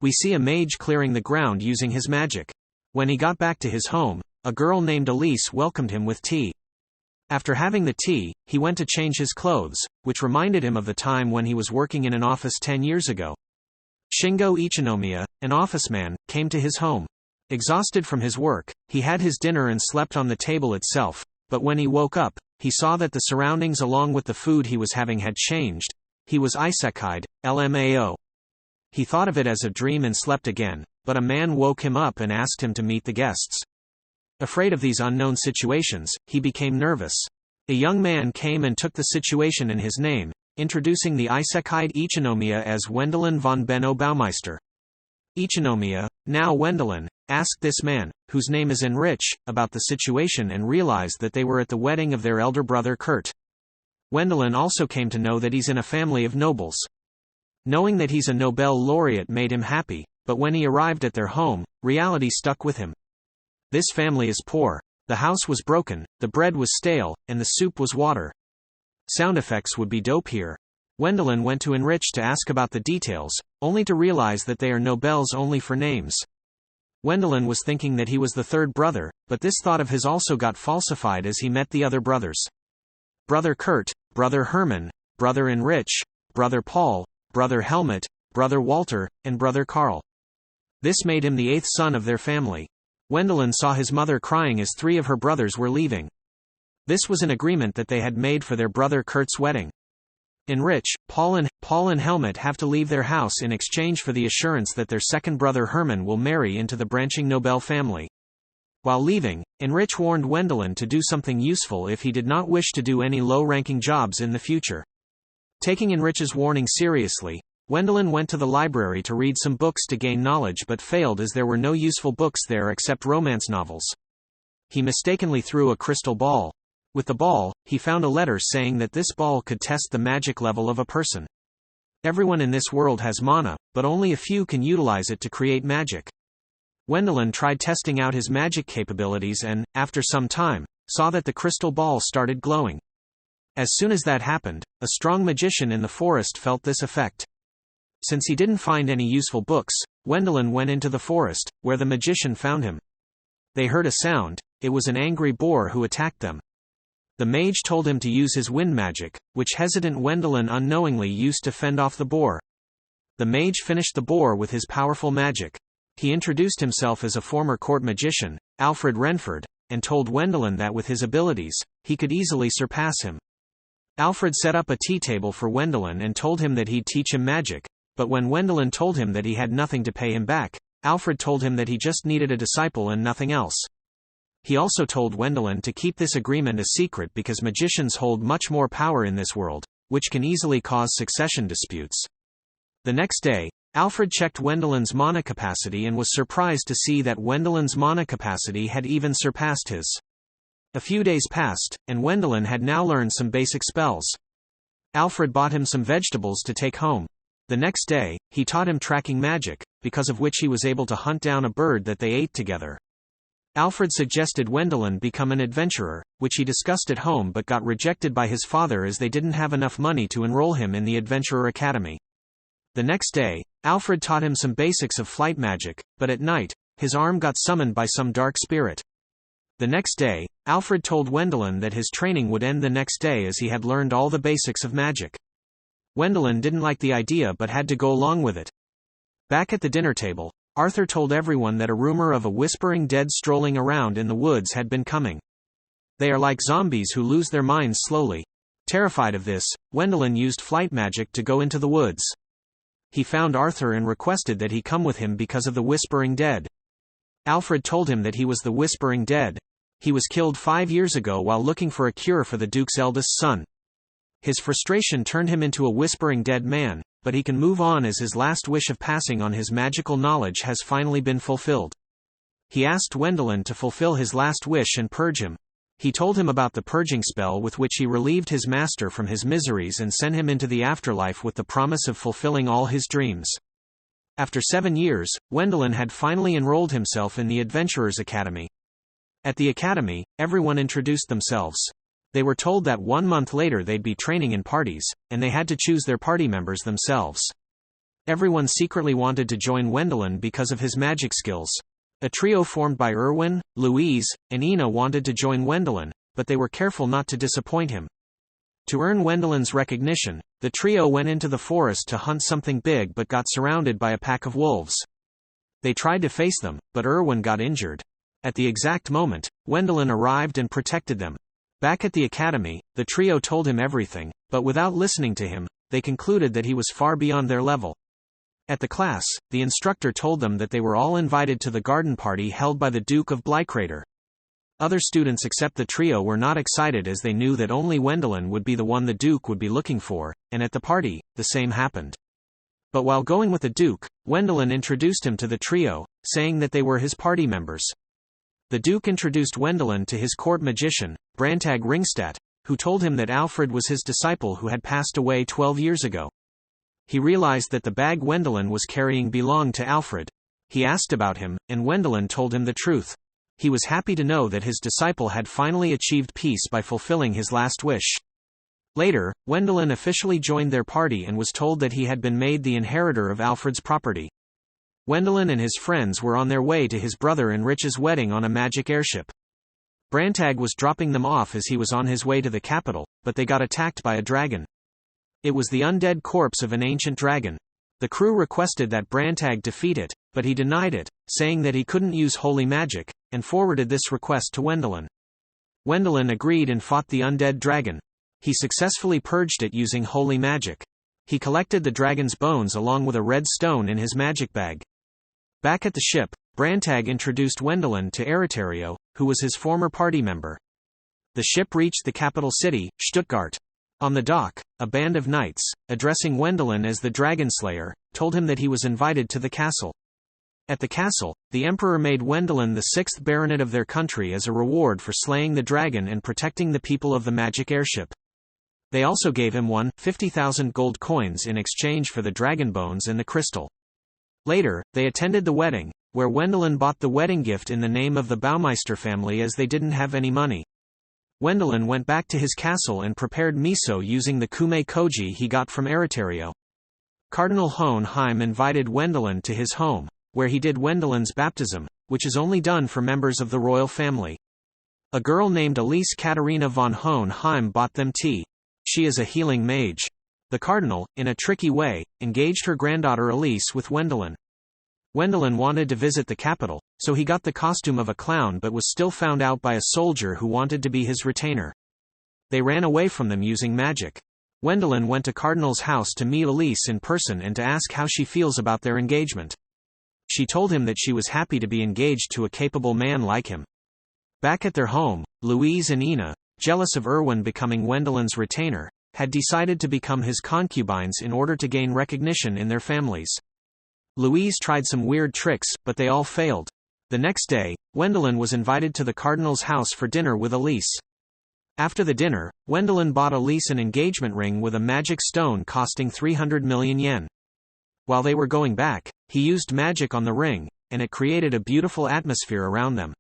We see a mage clearing the ground using his magic. When he got back to his home, a girl named Elise welcomed him with tea. After having the tea, he went to change his clothes, which reminded him of the time when he was working in an office 10 years ago. Shingo Ichinomiya, an officeman, came to his home. Exhausted from his work, he had his dinner and slept on the table itself, but when he woke up, he saw that the surroundings along with the food he was having had changed. He was isekai'd, LMAO. He thought of it as a dream and slept again, but a man woke him up and asked him to meet the guests. Afraid of these unknown situations, he became nervous. A young man came and took the situation in his name, introducing the isekai'd Ichinomiya as Wendelin von Benno Baumeister. Ichinomiya, now Wendelin, asked this man, whose name is Enrich, about the situation and realized that they were at the wedding of their elder brother Kurt. Wendelin also came to know that he's in a family of nobles. Knowing that he's a Nobel laureate made him happy, but when he arrived at their home, reality stuck with him. This family is poor. The house was broken, the bread was stale, and the soup was water. Sound effects would be dope here. Wendelin went to Enrich to ask about the details, only to realize that they are Nobels only for names. Wendelin was thinking that he was the third brother, but this thought of his also got falsified as he met the other brothers. Brother Kurt, Brother Hermann, Brother Enrich, Brother Paul, Brother Helmut, Brother Walter, and Brother Karl. This made him the eighth son of their family. Wendelin saw his mother crying as 3 of her brothers were leaving. This was an agreement that they had made for their brother Kurt's wedding. Enrich, Paul and Helmut have to leave their house in exchange for the assurance that their second brother Hermann will marry into the branching Nobel family. While leaving, Enrich warned Wendelin to do something useful if he did not wish to do any low-ranking jobs in the future. Taking Enrich's warning seriously, Wendelin went to the library to read some books to gain knowledge but failed as there were no useful books there except romance novels. He mistakenly threw a crystal ball. With the ball, he found a letter saying that this ball could test the magic level of a person. Everyone in this world has mana, but only a few can utilize it to create magic. Wendelin tried testing out his magic capabilities and, after some time, saw that the crystal ball started glowing. As soon as that happened, a strong magician in the forest felt this effect. Since he didn't find any useful books, Wendelin went into the forest, where the magician found him. They heard a sound. It was an angry boar who attacked them. The mage told him to use his wind magic, which hesitant Wendelin unknowingly used to fend off the boar. The mage finished the boar with his powerful magic. He introduced himself as a former court magician, Alfred Renford, and told Wendelin that with his abilities, he could easily surpass him. Alfred set up a tea table for Wendelin and told him that he'd teach him magic, but when Wendelin told him that he had nothing to pay him back, Alfred told him that he just needed a disciple and nothing else. He also told Wendelin to keep this agreement a secret because magicians hold much more power in this world, which can easily cause succession disputes. The next day, Alfred checked Wendelin's mana capacity and was surprised to see that Wendelin's mana capacity had even surpassed his. A few days passed, and Wendelin had now learned some basic spells. Alfred bought him some vegetables to take home. The next day, he taught him tracking magic, because of which he was able to hunt down a bird that they ate together. Alfred suggested Wendelin become an adventurer, which he discussed at home but got rejected by his father as they didn't have enough money to enroll him in the Adventurer Academy. The next day, Alfred taught him some basics of flight magic, but at night, his arm got summoned by some dark spirit. The next day, Alfred told Wendelin that his training would end the next day as he had learned all the basics of magic. Wendelin didn't like the idea but had to go along with it. Back at the dinner table, Arthur told everyone that a rumor of a whispering dead strolling around in the woods had been coming. They are like zombies who lose their minds slowly. Terrified of this, Wendelin used flight magic to go into the woods. He found Arthur and requested that he come with him because of the whispering dead. Alfred told him that he was the whispering dead. He was killed 5 years ago while looking for a cure for the Duke's eldest son. His frustration turned him into a whispering dead man, but he can move on as his last wish of passing on his magical knowledge has finally been fulfilled. He asked Wendelin to fulfill his last wish and purge him. He told him about the purging spell with which he relieved his master from his miseries and sent him into the afterlife with the promise of fulfilling all his dreams. After 7 years, Wendelin had finally enrolled himself in the Adventurers Academy. At the academy, everyone introduced themselves. They were told that 1 month later they'd be training in parties, and they had to choose their party members themselves. Everyone secretly wanted to join Wendelin because of his magic skills. A trio formed by Erwin, Louise, and Ina wanted to join Wendelin, but they were careful not to disappoint him. To earn Wendelin's recognition, the trio went into the forest to hunt something big but got surrounded by a pack of wolves. They tried to face them, but Erwin got injured. At the exact moment, Wendelin arrived and protected them. Back at the academy, the trio told him everything, but without listening to him, they concluded that he was far beyond their level. At the class, the instructor told them that they were all invited to the garden party held by the Duke of Blycrater. Other students except the trio were not excited as they knew that only Wendelin would be the one the Duke would be looking for, and at the party, the same happened. But while going with the Duke, Wendelin introduced him to the trio, saying that they were his party members. The Duke introduced Wendelin to his court magician, Brantag Ringstadt, who told him that Alfred was his disciple who had passed away 12 years ago. He realized that the bag Wendelin was carrying belonged to Alfred. He asked about him, and Wendelin told him the truth. He was happy to know that his disciple had finally achieved peace by fulfilling his last wish. Later, Wendelin officially joined their party and was told that he had been made the inheritor of Alfred's property. Wendelin and his friends were on their way to his brother Enrich's wedding on a magic airship. Brantag was dropping them off as he was on his way to the capital, but they got attacked by a dragon. It was the undead corpse of an ancient dragon. The crew requested that Brantag defeat it, but he denied it, saying that he couldn't use holy magic, and forwarded this request to Wendelin. Wendelin agreed and fought the undead dragon. He successfully purged it using holy magic. He collected the dragon's bones along with a red stone in his magic bag. Back at the ship, Brantag introduced Wendelin to Eritario, who was his former party member. The ship reached the capital city, Stuttgart. On the dock, a band of knights, addressing Wendelin as the Dragon Slayer, told him that he was invited to the castle. At the castle, the emperor made Wendelin the 6th baronet of their country as a reward for slaying the dragon and protecting the people of the magic airship. They also gave him 50,000 gold coins in exchange for the dragon bones and the crystal. Later, they attended the wedding, where Wendelin bought the wedding gift in the name of the Baumeister family as they didn't have any money. Wendelin went back to his castle and prepared miso using the kume koji he got from Eritario. Cardinal Hohenheim invited Wendelin to his home, where he did Wendelin's baptism, which is only done for members of the royal family. A girl named Elise Katharina von Hohenheim bought them tea. She is a healing mage. The cardinal, in a tricky way, engaged her granddaughter Elise with Wendelin. Wendelin wanted to visit the capital, so he got the costume of a clown but was still found out by a soldier who wanted to be his retainer. They ran away from them using magic. Wendelin went to Cardinal's house to meet Elise in person and to ask how she feels about their engagement. She told him that she was happy to be engaged to a capable man like him. Back at their home, Louise and Ina, jealous of Erwin becoming Wendelin's retainer, had decided to become his concubines in order to gain recognition in their families. Louise tried some weird tricks, but they all failed. The next day, Wendelin was invited to the cardinal's house for dinner with Elise. After the dinner, Wendelin bought Elise an engagement ring with a magic stone costing 300 million yen. While they were going back, he used magic on the ring, and it created a beautiful atmosphere around them.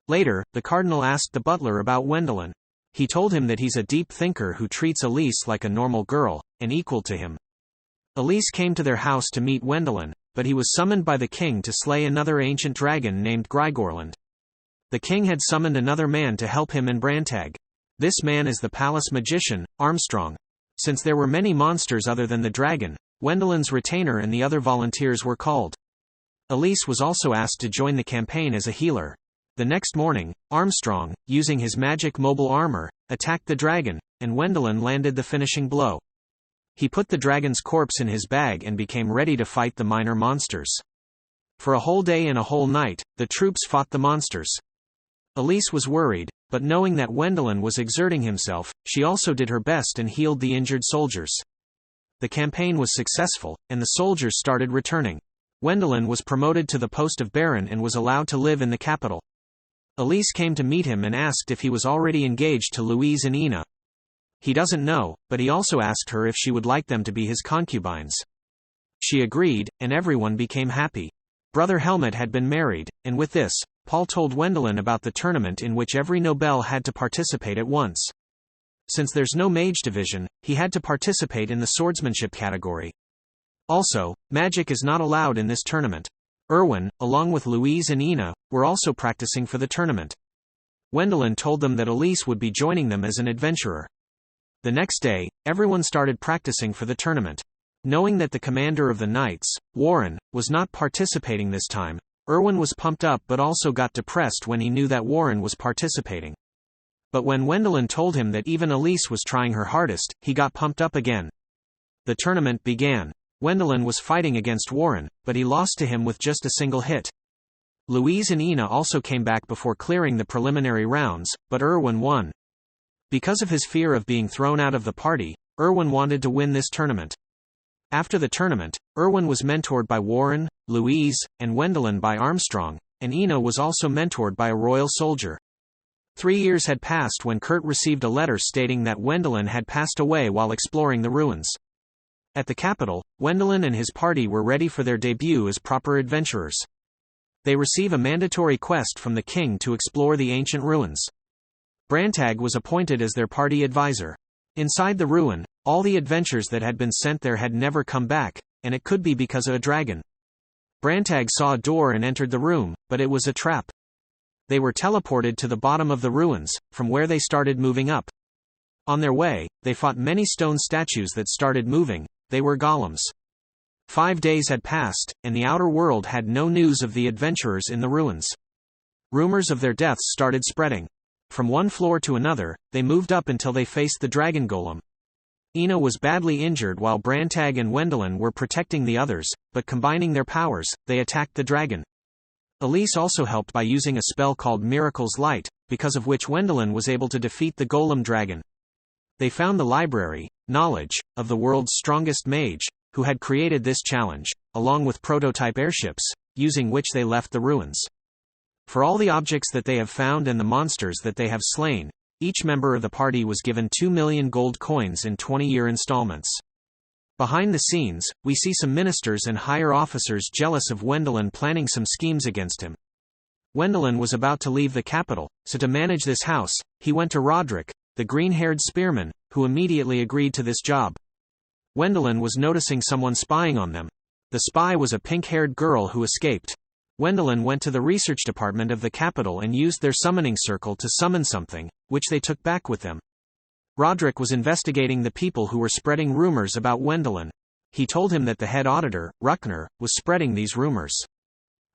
Later, the cardinal asked the butler about Wendelin. He told him that he's a deep thinker who treats Elise like a normal girl, and equal to him. Elise came to their house to meet Wendelin, but he was summoned by the king to slay another ancient dragon named Grigorland. The king had summoned another man to help him and Brantag. This man is the palace magician, Armstrong. Since there were many monsters other than the dragon, Wendelin's retainer and the other volunteers were called. Elise was also asked to join the campaign as a healer. The next morning, Armstrong, using his magic mobile armor, attacked the dragon, and Wendelin landed the finishing blow. He put the dragon's corpse in his bag and became ready to fight the minor monsters. For a whole day and a whole night, the troops fought the monsters. Elise was worried, but knowing that Wendelin was exerting himself, she also did her best and healed the injured soldiers. The campaign was successful, and the soldiers started returning. Wendelin was promoted to the post of baron and was allowed to live in the capital. Elise came to meet him and asked if he was already engaged to Louise and Ina. He doesn't know, but he also asked her if she would like them to be his concubines. She agreed, and everyone became happy. Brother Helmut had been married, and with this, Paul told Wendelin about the tournament in which every noble had to participate at once. Since there's no mage division, he had to participate in the swordsmanship category. Also, magic is not allowed in this tournament. Erwin, along with Louise and Ina, were also practicing for the tournament. Wendelin told them that Elise would be joining them as an adventurer. The next day, everyone started practicing for the tournament. Knowing that the commander of the knights, Warren, was not participating this time, Erwin was pumped up but also got depressed when he knew that Warren was participating. But when Wendelin told him that even Elise was trying her hardest, he got pumped up again. The tournament began. Wendelin was fighting against Warren, but he lost to him with just a single hit. Louise and Ina also came back before clearing the preliminary rounds, but Erwin won. Because of his fear of being thrown out of the party, Erwin wanted to win this tournament. After the tournament, Erwin was mentored by Warren, Louise, and Wendelin by Armstrong, and Ina was also mentored by a royal soldier. 3 years had passed when Kurt received a letter stating that Wendelin had passed away while exploring the ruins. At the capital, Wendelin and his party were ready for their debut as proper adventurers. They receive a mandatory quest from the king to explore the ancient ruins. Brantag was appointed as their party advisor. Inside the ruin, all the adventures that had been sent there had never come back, and it could be because of a dragon. Brantag saw a door and entered the room, but it was a trap. They were teleported to the bottom of the ruins, from where they started moving up. On their way, they fought many stone statues that started moving. They were golems. 5 days had passed, and the outer world had no news of the adventurers in the ruins. Rumors of their deaths started spreading. From one floor to another, they moved up until they faced the dragon golem. Ina was badly injured while Brantag and Wendelin were protecting the others, but combining their powers, they attacked the dragon. Elise also helped by using a spell called Miracle's Light, because of which Wendelin was able to defeat the golem dragon. They found the library, knowledge, of the world's strongest mage, who had created this challenge, along with prototype airships, using which they left the ruins. For all the objects that they have found and the monsters that they have slain, each member of the party was given 2 million gold coins in 20-year installments. Behind the scenes, we see some ministers and higher officers jealous of Wendelin planning some schemes against him. Wendelin was about to leave the capital, so to manage this house, he went to Roderick, the green-haired spearman, who immediately agreed to this job. Wendelin was noticing someone spying on them. The spy was a pink-haired girl who escaped. Wendelin went to the research department of the capital and used their summoning circle to summon something, which they took back with them. Roderick was investigating the people who were spreading rumors about Wendelin. He told him that the head auditor, Ruckner, was spreading these rumors.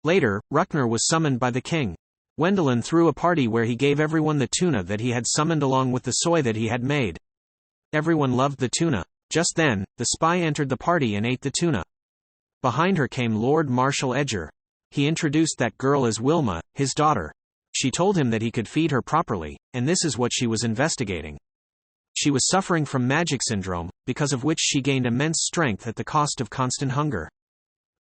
Later, Ruckner was summoned by the king. Wendelin threw a party where he gave everyone the tuna that he had summoned along with the soy that he had made. Everyone loved the tuna. Just then, the spy entered the party and ate the tuna. Behind her came Lord Marshal Edger. He introduced that girl as Wilma, his daughter. She told him that he could feed her properly, and this is what she was investigating. She was suffering from magic syndrome, because of which she gained immense strength at the cost of constant hunger.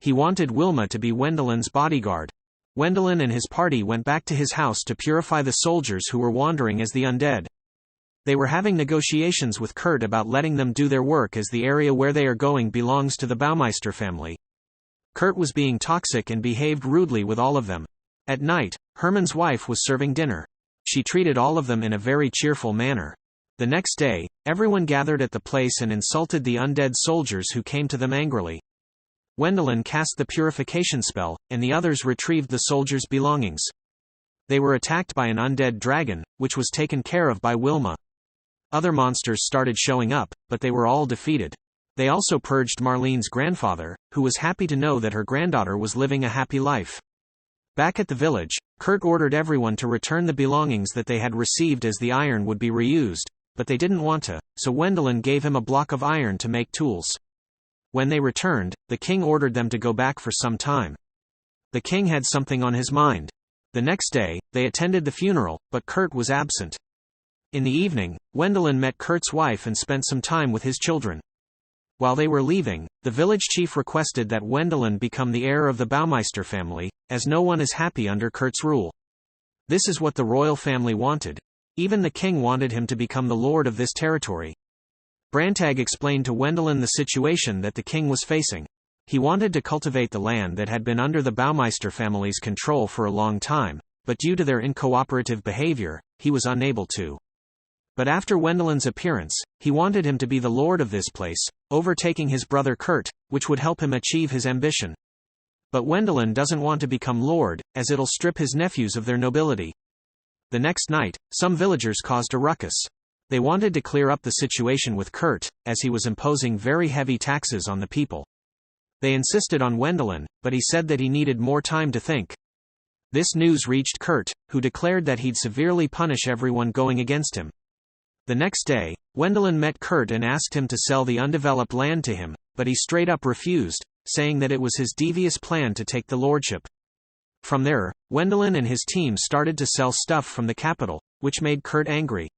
He wanted Wilma to be Wendelin's bodyguard. Wendelin and his party went back to his house to purify the soldiers who were wandering as the undead. They were having negotiations with Kurt about letting them do their work as the area where they are going belongs to the Baumeister family. Kurt was being toxic and behaved rudely with all of them. At night, Herman's wife was serving dinner. She treated all of them in a very cheerful manner. The next day, everyone gathered at the place and insulted the undead soldiers who came to them angrily. Wendelin cast the purification spell, and the others retrieved the soldiers' belongings. They were attacked by an undead dragon, which was taken care of by Wilma. Other monsters started showing up, but they were all defeated. They also purged Marlene's grandfather, who was happy to know that her granddaughter was living a happy life. Back at the village, Kurt ordered everyone to return the belongings that they had received as the iron would be reused, but they didn't want to, so Wendelin gave him a block of iron to make tools. When they returned, the king ordered them to go back for some time. The king had something on his mind. The next day, they attended the funeral, but Kurt was absent. In the evening, Wendelin met Kurt's wife and spent some time with his children. While they were leaving, the village chief requested that Wendelin become the heir of the Baumeister family, as no one is happy under Kurt's rule. This is what the royal family wanted. Even the king wanted him to become the lord of this territory. Brantag explained to Wendelin the situation that the king was facing. He wanted to cultivate the land that had been under the Baumeister family's control for a long time, but due to their uncooperative behavior, he was unable to. But after Wendelin's appearance, he wanted him to be the lord of this place, overtaking his brother Kurt, which would help him achieve his ambition. But Wendelin doesn't want to become lord, as it'll strip his nephews of their nobility. The next night, some villagers caused a ruckus. They wanted to clear up the situation with Kurt, as he was imposing very heavy taxes on the people. They insisted on Wendelin, but he said that he needed more time to think. This news reached Kurt, who declared that he'd severely punish everyone going against him. The next day, Wendelin met Kurt and asked him to sell the undeveloped land to him, but he straight up refused, saying that it was his devious plan to take the lordship. From there, Wendelin and his team started to sell stuff from the capital, which made Kurt angry.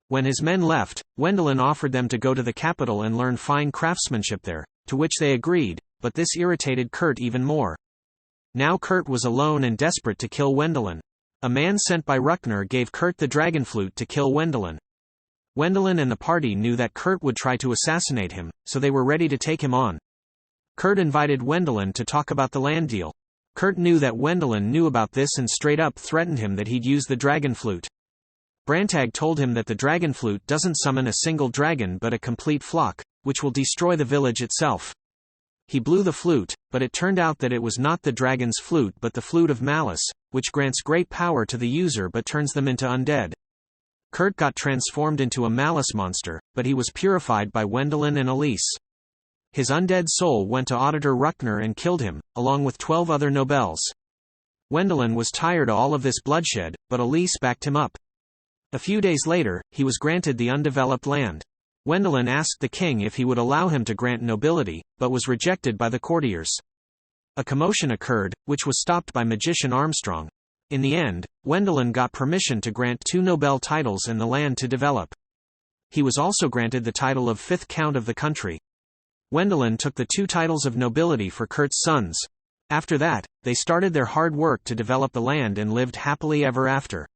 When his men left, Wendelin offered them to go to the capital and learn fine craftsmanship there, to which they agreed, but this irritated Kurt even more. Now Kurt was alone and desperate to kill Wendelin. A man sent by Ruckner gave Kurt the dragon flute to kill Wendelin. Wendelin and the party knew that Kurt would try to assassinate him, so they were ready to take him on. Kurt invited Wendelin to talk about the land deal. Kurt knew that Wendelin knew about this and straight up threatened him that he'd use the dragon flute. Brantag told him that the dragon flute doesn't summon a single dragon but a complete flock, which will destroy the village itself. He blew the flute, but it turned out that it was not the dragon's flute but the flute of malice, which grants great power to the user but turns them into undead. Kurt got transformed into a malice monster, but he was purified by Wendelin and Elise. His undead soul went to Auditor Ruckner and killed him, along with 12 other nobles. Wendelin was tired of all of this bloodshed, but Elise backed him up. A few days later, he was granted the undeveloped land. Wendelin asked the king if he would allow him to grant nobility, but was rejected by the courtiers. A commotion occurred, which was stopped by magician Armstrong. In the end, Wendelin got permission to grant 2 nobel titles and the land to develop. He was also granted the title of 5th count of the country. Wendelin took the 2 titles of nobility for Kurt's sons. After that, they started their hard work to develop the land and lived happily ever after.